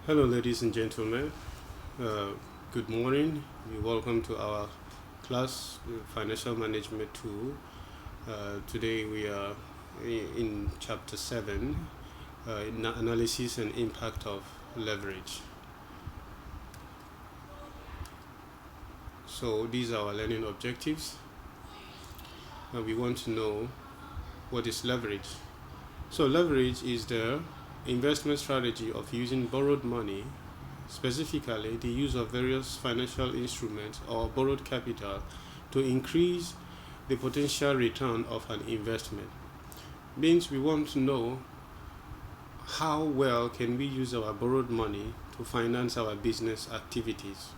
Hello, ladies and gentlemen. Uh, Good morning. You're welcome to our class, Financial Management 2. Today we are in Chapter 7, Analysis and Impact of Leverage. So these are our learning objectives. And we want to know what is leverage. So leverage is the investment strategy of using borrowed money, specifically the use of various financial instruments or borrowed capital, to increase the potential return of an investment. Means we want to know how well can we use our borrowed money to finance our business activities.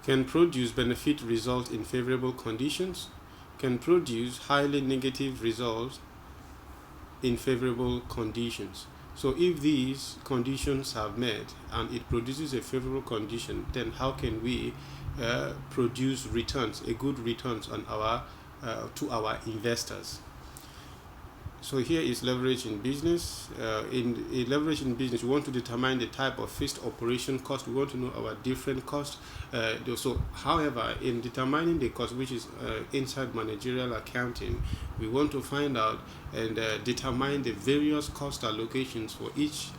Can produce benefit result in favorable conditions? Can produce highly negative results in favorable conditions. So if these conditions are met and it produces a favorable condition, then how can we produce returns, a good returns on our to our investors? So here is leverage in business. In leverage in business, we want to determine the type of fixed operation cost. We want to know our different costs. However, in determining the cost, which is inside managerial accounting, we want to find out and determine the various cost allocations for each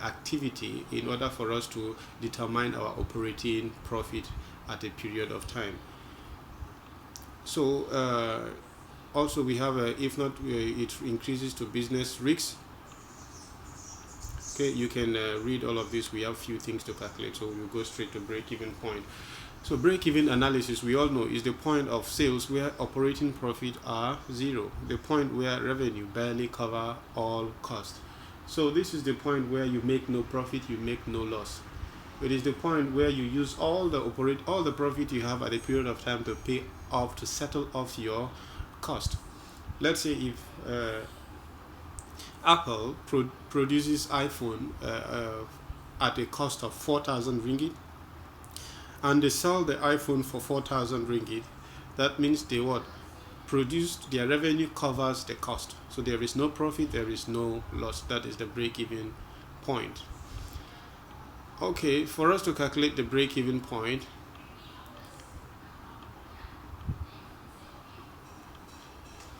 activity in order for us to determine our operating profit at a period of time. So also we have if not it increases to business risks. Okay, you can read all of this. We have few things to calculate, so we'll go straight to break-even point. So break-even analysis, we all know, is the point of sales where operating profit are zero, the point where revenue barely cover all costs. So this is the point where you make no profit, you make no loss. It is the point where you use all the profit you have at a period of time to pay off, to settle off your cost. Let's say if Apple produces iPhone at a cost of 4,000 ringgit, and they sell the iPhone for 4,000 ringgit, that means they produced, their revenue covers the cost. So there is no profit, there is no loss. That is the break-even point. Okay, for us to calculate the break-even point,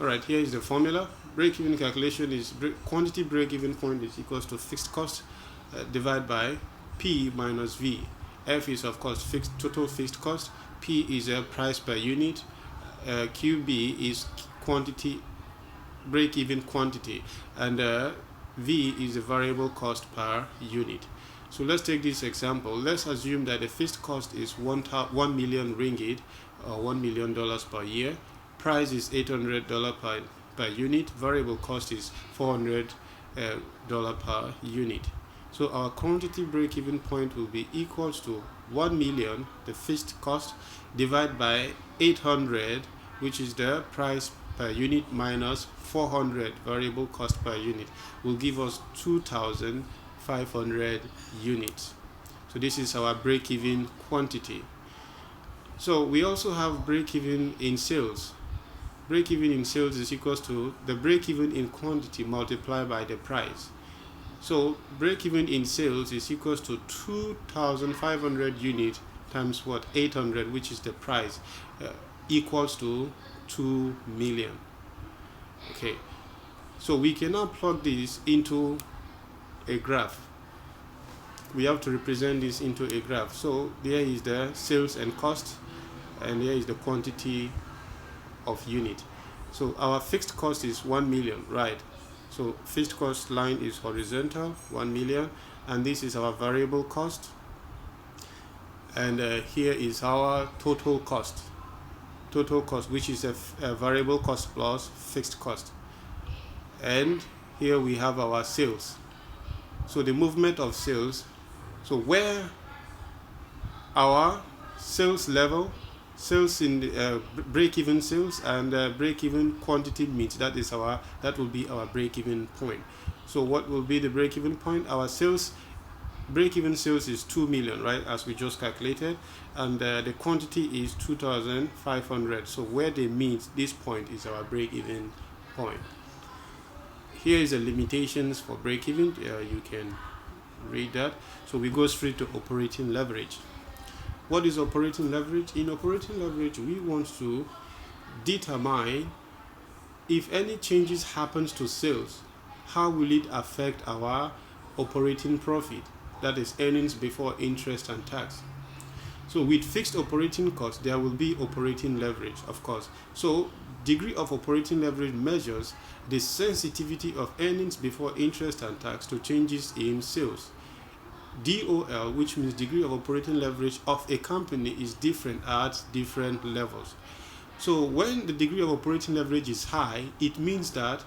alright, here is the formula. Break-even calculation is quantity break-even point is equals to fixed cost divided by P minus V. F is of course total fixed cost. P is a price per unit. QB is quantity, break-even quantity, and V is the variable cost per unit. So let's take this example. Let's assume that the fixed cost is 1 million ringgit or $1 million per year. Price is $800 per unit. Variable cost is $400 per unit. So our quantity break-even point will be equals to 1 million, the fixed cost, divided by 800, which is the price per unit, minus 400 variable cost per unit, will give us 2,500 units. So this is our break-even quantity. So we also have break-even in sales. Break-even in sales is equals to the break-even in quantity multiplied by the price. So break-even in sales is equals to 2,500 units times what? 800, which is the price, equals to 2 million. Okay, so we cannot plug this into a graph. We have to represent this into a graph. So there is the sales and cost, and there is the quantity of unit. So our fixed cost is 1 million, right? So fixed cost line is horizontal, 1 million, and this is our variable cost, and here is our total cost, which is a variable cost plus fixed cost. And here we have our sales. So the movement of sales, so where our sales level, sales in break-even sales and break-even quantity meets, that will be our break-even point. So what will be the break-even point? Our sales, break-even sales is 2 million, right, as we just calculated, and the quantity is 2,500. So where they meet, this point is our break-even point. Here is the limitations for break-even. You can read that. So we go straight to operating leverage. What is operating leverage? In operating leverage, we want to determine if any changes happens to sales, how will it affect our operating profit, that is earnings before interest and tax. So with fixed operating costs, there will be operating leverage, of course. So degree of operating leverage measures the sensitivity of earnings before interest and tax to changes in sales. DOL, which means degree of operating leverage of a company, is different at different levels. So when the degree of operating leverage is high, it means that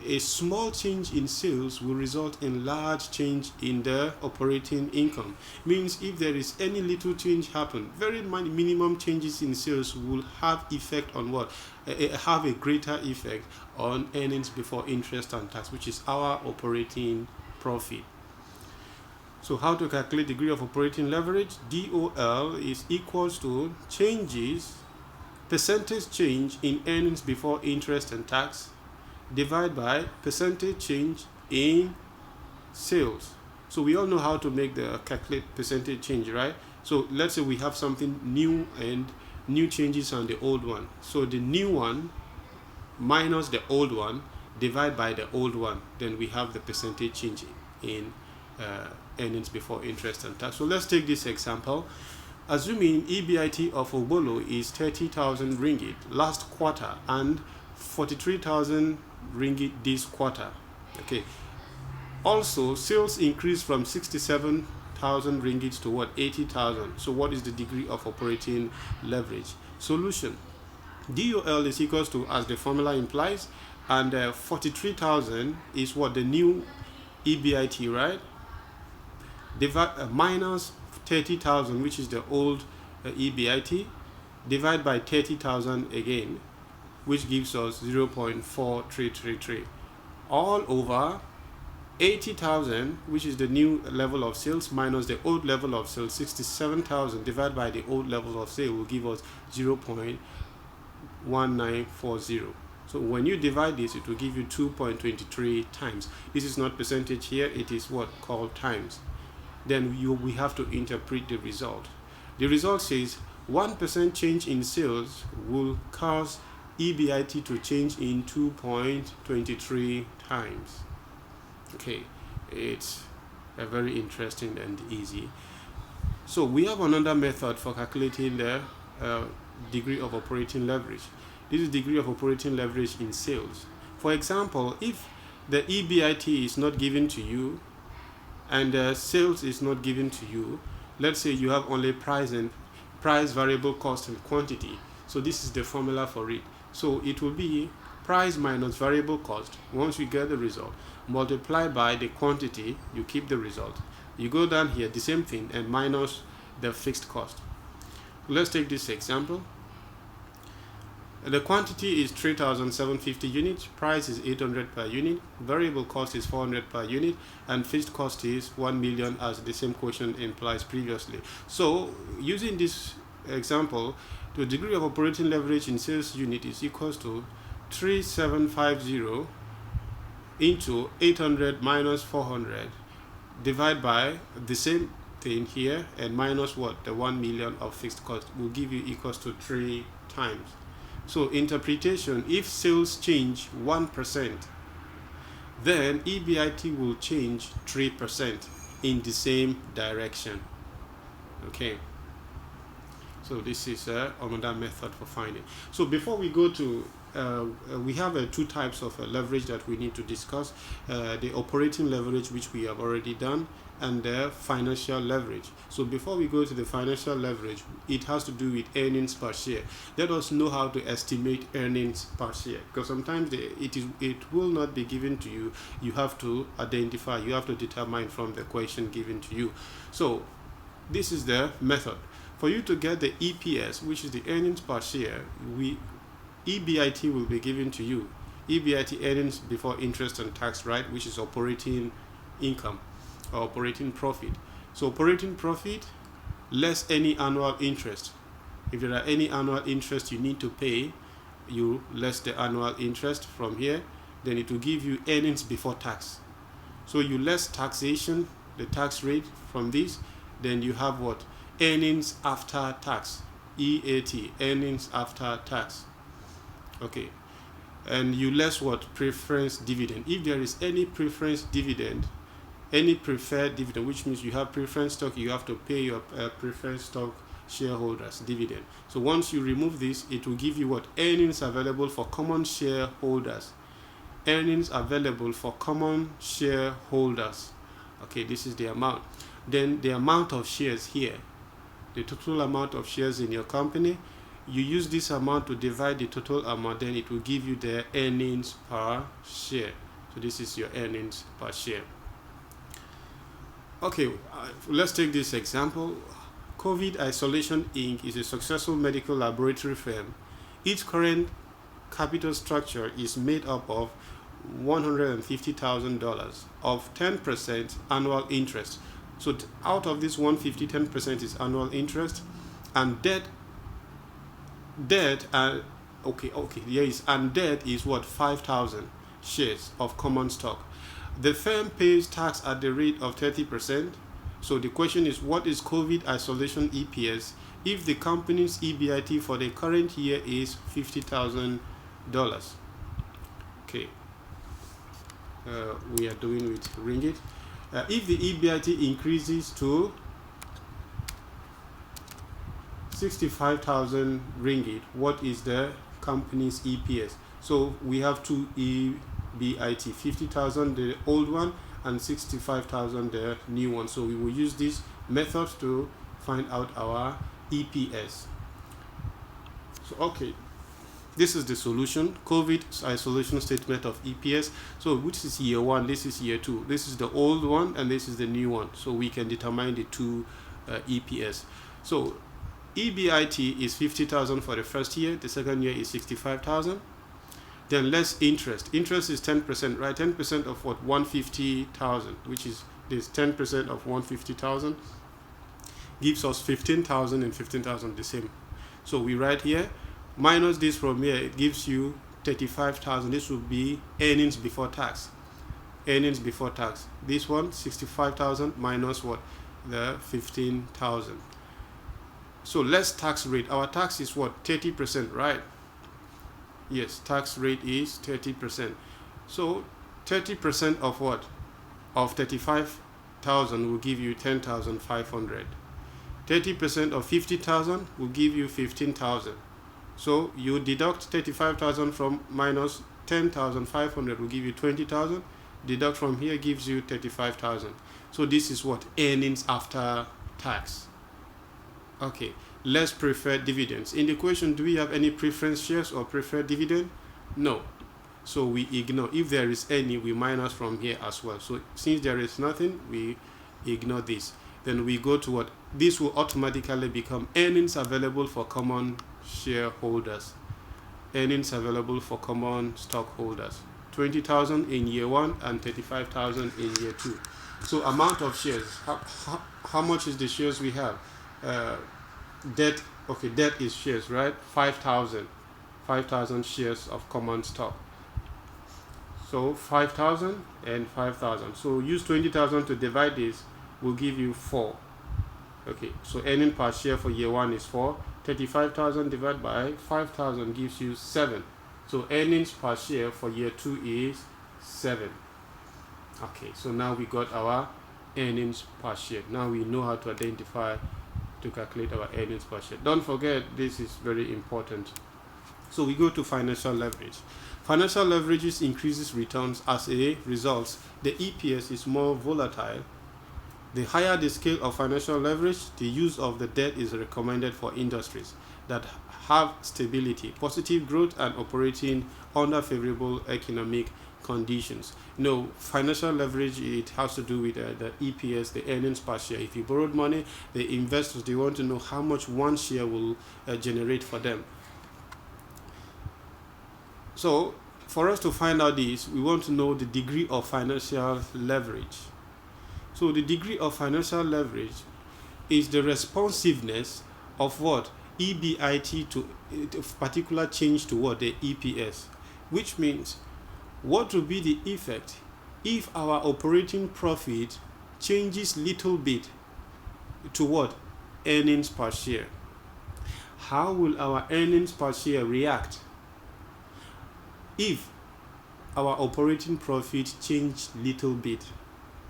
a small change in sales will result in large change in the operating income. Means if there is any little change happen, very minimum changes in sales will have effect on what? Have a greater effect on earnings before interest and tax, which is our operating profit. So how to calculate degree of operating leverage? DOL is equals to percentage change in earnings before interest and tax divided by percentage change in sales. So we all know how to make the calculate percentage change, right? So let's say we have something new and new changes on the old one. So the new one minus the old one divided by the old one, then we have the percentage change in earnings before interest and tax. So let's take this example. Assuming EBIT of Obolo is 30,000 ringgit last quarter and 43,000 ringgit this quarter. Okay. Also, sales increased from 67,000 ringgit to what? 80,000. So what is the degree of operating leverage? Solution. DOL is equals to, as the formula implies, and 43,000 is what? The new EBIT, right? Minus 30,000, which is the old EBIT, divide by 30,000 again, which gives us 0.4333, all over 80,000, which is the new level of sales, minus the old level of sales, 67,000, divided by the old level of sale will give us 0.1940. So when you divide this, it will give you 2.23 times. This is not percentage here, it is what called times. Then we have to interpret the result. The result says 1% change in sales will cause EBIT to change in 2.23 times. Okay, it's a very interesting and easy. So we have another method for calculating the degree of operating leverage. This is degree of operating leverage in sales. For example, if the EBIT is not given to you and sales is not given to you, let's say you have only price, variable cost, and quantity. So this is the formula for it. So it will be price minus variable cost. Once you get the result, multiply by the quantity, you keep the result. You go down here, the same thing, and minus the fixed cost. Let's take this example. The quantity is 3,750 units, price is 800 per unit, variable cost is 400 per unit, and fixed cost is 1 million, as the same question implies previously. So using this example, the degree of operating leverage in sales unit is equals to 3750 into 800 minus 400 divided by the same thing here and minus what? The 1 million of fixed cost will give you equals to 3 times. So interpretation, if sales change 1%, then EBIT will change 3% in the same direction. Okay. So this is another method for finding. So before we go to, we have two types of leverage that we need to discuss. The operating leverage, which we have already done, and the financial leverage. So before we go to the financial leverage, it has to do with earnings per share. Let us know how to estimate earnings per share, because sometimes it will not be given to you. You have to identify, you have to determine from the question given to you. So this is the method. For you to get the EPS, which is the earnings per share, EBIT will be given to you. EBIT, earnings before interest and tax, right, which is operating income or operating profit. So operating profit less any annual interest. If there are any annual interest you need to pay, you less the annual interest from here, then it will give you earnings before tax. So you less taxation, the tax rate from this, then you have what? Earnings after tax, EAT, earnings after tax. Okay, and you less what? Preference dividend. If there is any preference dividend, any preferred dividend, which means you have preference stock, you have to pay your preference stock shareholders dividend. So once you remove this, it will give you what? Earnings available for common shareholders. Earnings available for common shareholders. Okay, this is the amount. Then the amount of shares here, the total amount of shares in your company, you use this amount to divide the total amount, then it will give you the earnings per share. So this is your earnings per share. Okay, let's take this example. COVID Isolation Inc. is a successful medical laboratory firm. Its current capital structure is made up of $150,000 of 10% annual interest. So out of this 150, 10% is annual interest, and debt and debt is what? 5,000 shares of common stock. The firm pays tax at the rate of 30%. So the question is, what is COVID isolation EPS if the company's EBIT for the current year is $50,000? Okay, we are doing with ringgit. If the EBIT increases to 65,000 ringgit, what is the company's EPS? So we have two EBIT, 50,000 the old one and 65,000 the new one. So we will use this method to find out our EPS. So okay, this is the solution, COVID isolation statement of EPS. So which is year one, this is year two, this is the old one and this is the new one. So we can determine the two EPS. So EBIT is 50,000 for the first year, the second year is 65,000. Then less interest. Interest is 10%, right? 10% of what? 150,000, which is this 10% of 150,000 gives us 15,000 and 15,000 the same. So we write here, minus this from here, it gives you 35,000. This will be earnings before tax. Earnings before tax. This one, 65,000 minus what? The 15,000. So less tax rate. Our tax is what? 30%, right? Yes, tax rate is 30%. So 30% of what? Of 35,000 will give you 10,500. 30% of 50,000 will give you 15,000. So you deduct 35,000 from minus 10,500 will give you 20,000. Deduct from here gives you 35,000. So this is what? Earnings after tax. Okay, less preferred dividends. In the question, do we have any preference shares or preferred dividend? No. So we ignore. If there is any, we minus from here as well. So since there is nothing, we ignore this. Then we go to what? This will automatically become earnings available for common shareholders. Earnings available for common stockholders. 20,000 in year one and 35,000 in year two. So amount of shares. How much is the shares we have? Debt. Okay, debt is shares, right? 5,000 shares of common stock. So 5,000 and 5,000. So use 20,000 to divide this, will give you 4. Okay, so earning per share for year one is 4. 35,000 divided by 5,000 gives you 7. So earnings per share for year two is 7. Okay, so now we got our earnings per share. Now we know how to identify, to calculate our earnings per share. Don't forget, this is very important. So we go to financial leverage. Financial leverage increases returns. As a result, the EPS is more volatile. The higher the scale of financial leverage, the use of the debt is recommended for industries that have stability, positive growth, and operating under favorable economic conditions. Financial leverage, it has to do with the EPS, the earnings per share. If you borrowed money, the investors, they want to know how much one share will generate for them. So for us to find out this, we want to know the degree of financial leverage. So the degree of financial leverage is the responsiveness of what? EBIT to a particular change to what? The EPS. Which means, what will be the effect if our operating profit changes little bit to what? Earnings per share. How will our earnings per share react if our operating profit change little bit?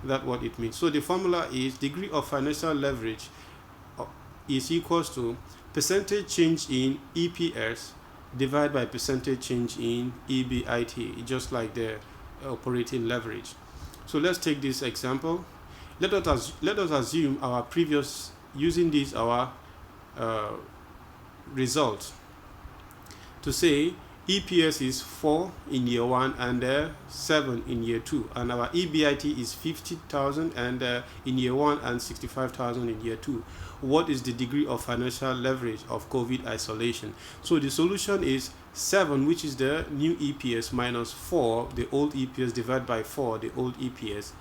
That's what it means. So the formula is degree of financial leverage is equals to percentage change in EPS divided by percentage change in EBIT, just like the operating leverage. So let's take this example. Let us assume our previous, using this our result, to say EPS is 4 in year 1 and 7 in year 2, and our EBIT is 50,000 and in year 1 and 65,000 in year 2. What is the degree of financial leverage of COVID isolation? So the solution is 7, which is the new EPS, minus 4, the old EPS, divided by 4, the old EPS,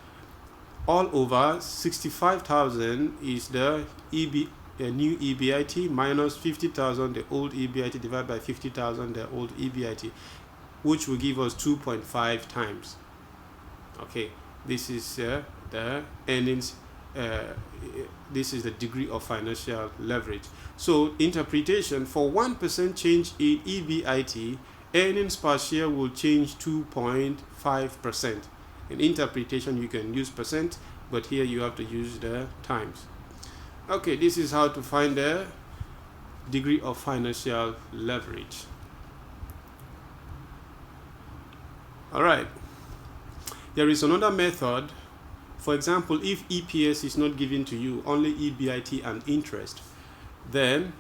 all over 65,000 is the new EBIT, minus 50,000, the old EBIT, divided by 50,000, the old EBIT, which will give us 2.5 times. Okay, this is the earnings, this is the degree of financial leverage. So interpretation, for 1% change in EBIT, earnings per share will change 2.5%. In interpretation, you can use percent, but here you have to use the times. Okay, this is how to find the degree of financial leverage. All right. There is another method. For example, if EPS is not given to you, only EBIT and interest, then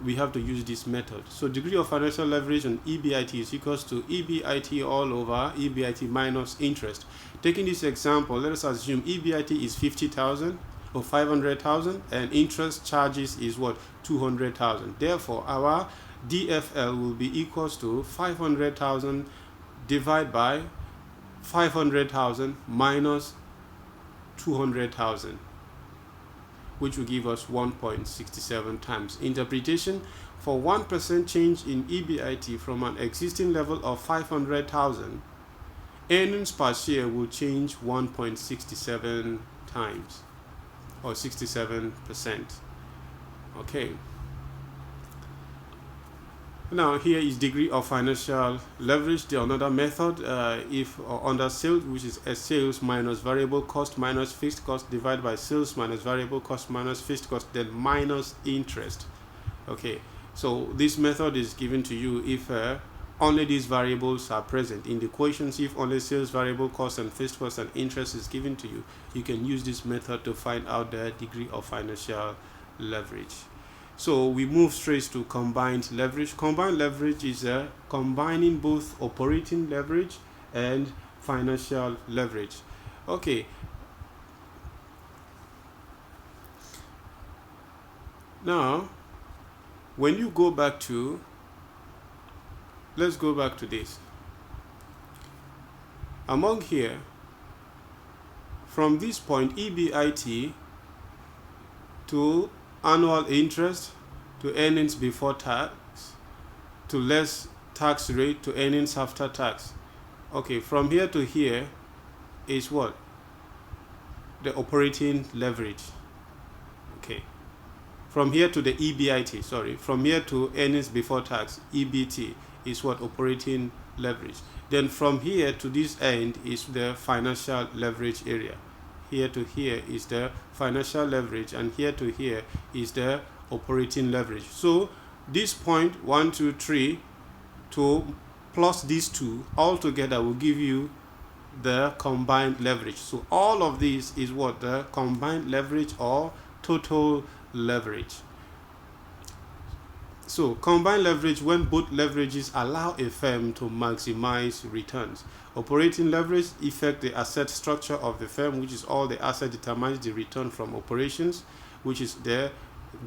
we have to use this method. So degree of financial leverage on EBIT is equals to EBIT all over EBIT minus interest. Taking this example, let us assume EBIT is 50,000 or 500,000 and interest charges is what? 200,000. Therefore, our DFL will be equals to 500,000 divided by 500,000 minus 200,000, which will give us 1.67 times. Interpretation, for 1% change in EBIT from an existing level of 500,000, earnings per share will change 1.67 times, or 67%. Okay. Now here is degree of financial leverage. The another method, if under sales, which is a sales minus variable cost minus fixed cost divided by sales minus variable cost minus fixed cost, then minus interest. Okay, so this method is given to you if only these variables are present in the equations. If only sales, variable cost, and fixed cost and interest is given to you, you can use this method to find out the degree of financial leverage. So we move straight to combined leverage. Combined leverage is combining both operating leverage and financial leverage. Okay. Now, when you go back to, let's go back to this. Among here, from this point, EBIT to annual interest to earnings before tax to less tax rate to earnings after tax. Okay, from here to here is what? The operating leverage. Okay. From here to the EBIT, sorry, from here to earnings before tax, EBT, is what? Operating leverage. Then from here to this end is the financial leverage area. Here to here is the financial leverage, and here to here is the operating leverage. So this point 1, 2, 3 to plus these two all together will give you the combined leverage. So all of this is what? The combined leverage or total leverage. So combined leverage, when both leverages allow a firm to maximize returns. Operating leverage affects the asset structure of the firm, which is all the asset determines the return from operations, which is there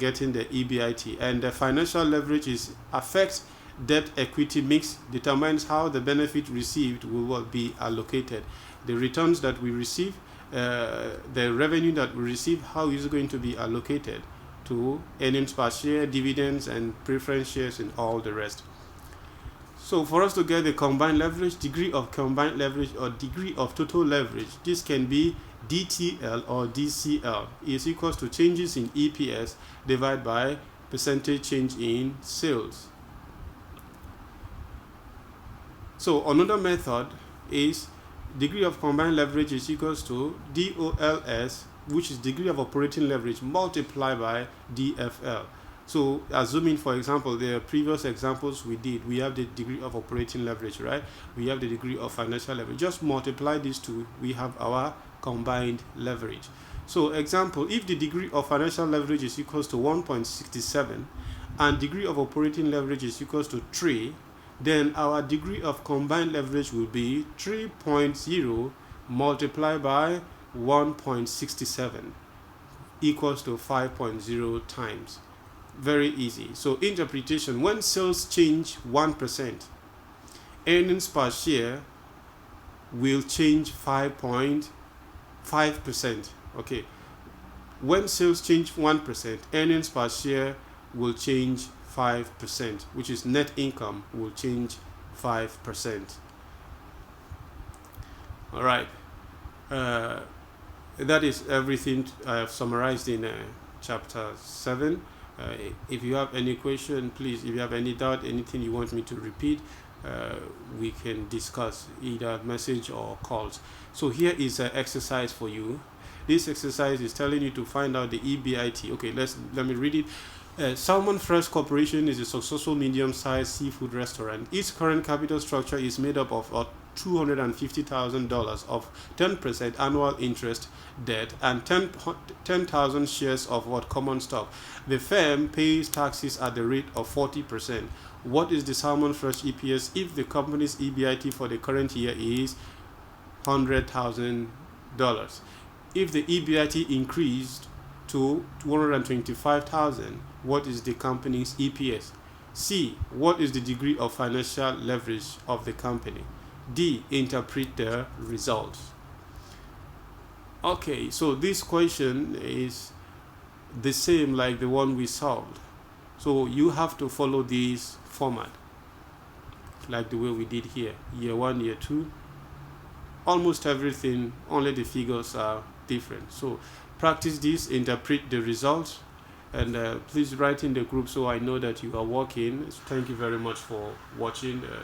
getting the EBIT. And the financial leverage is affects debt equity mix, determines how the benefit received will be allocated. The returns that we receive, the revenue that we receive, how is it going to be allocated to earnings per share, dividends, and preference shares, and all the rest. So for us to get the combined leverage, degree of combined leverage or degree of total leverage, this can be DTL or DCL is equals to changes in EPS divided by percentage change in sales. So another method is degree of combined leverage is equals to DOLS, which is degree of operating leverage, multiplied by DFL. So assuming, for example, the previous examples we did, we have the degree of operating leverage, right? We have the degree of financial leverage. Just multiply these two, we have our combined leverage. So example, if the degree of financial leverage is equals to 1.67 and degree of operating leverage is equals to 3, then our degree of combined leverage will be 3.0 multiplied by 1.67 equals to 5.0 times. Very easy. So interpretation, when sales change 1%, earnings per share will change 5.5%. Okay. When sales change 1%, earnings per share will change 5%, which is net income will change 5%. All right. That is everything I have summarized in chapter 7. If you have any question, please, if you have any doubt, anything you want me to repeat, we can discuss either message or calls. So here is an exercise for you. This exercise is telling you to find out the EBIT. Okay, let me read it. Salmon Fresh Corporation is a successful medium-sized seafood restaurant. Its current capital structure is made up of $250,000 of 10% annual interest debt and 10,000 shares of common stock. The firm pays taxes at the rate of 40%. What is the Salmon Fresh EPS if the company's EBIT for the current year is $100,000? If the EBIT increased to $225,000, what is the company's EPS? C. What is the degree of financial leverage of the company? D. Interpret the results. Okay, so this question is the same like the one we solved. So you have to follow this format, like the way we did here. Year 1, year 2, almost everything, only the figures are different. So practice this, interpret the results, and please write in the group so I know that you are working. Thank you very much for watching.